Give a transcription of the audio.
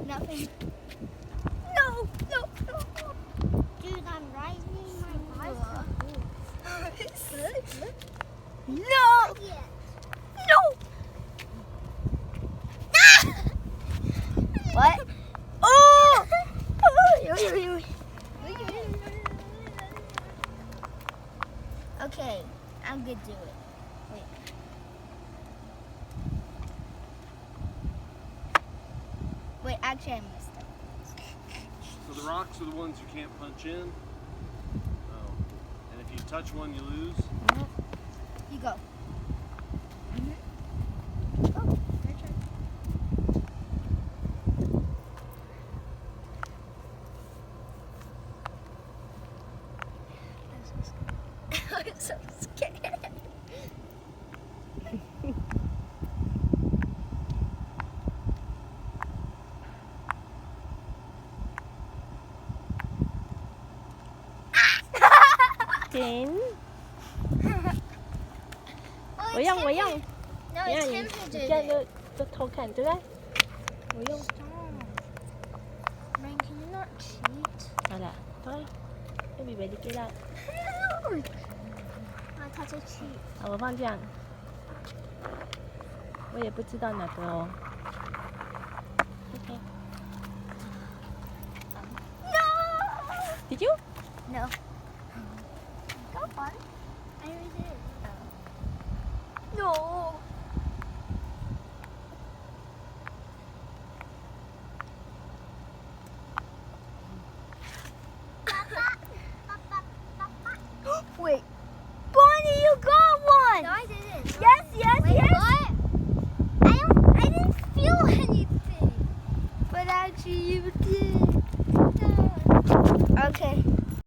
Nothing. No. Dude, I'm riding my bicycle. No. Yeah. No. What? Oh! Okay, I'm gonna do it. Wait. Wait, actually I messed up. So the rocks are the ones you can't punch in. Oh. And if you touch one, you lose. You go. Oh, your turn. I'm so scared. Tin. Oh, 我用。 No, 你 it's 看 him 你 who 这 did 样 it. 就偷看，对不对？我用。 Man, can you not cheat? 好了，好了，要比别的给到。他在 cheat. 好，我放这样。我也不知道哪个哦。OK。No! Did you? No. Go on. I already did. No. Wait. Bonnie, you got one! No, I didn't. Yes. Wait, what? I didn't feel anything. But actually you did.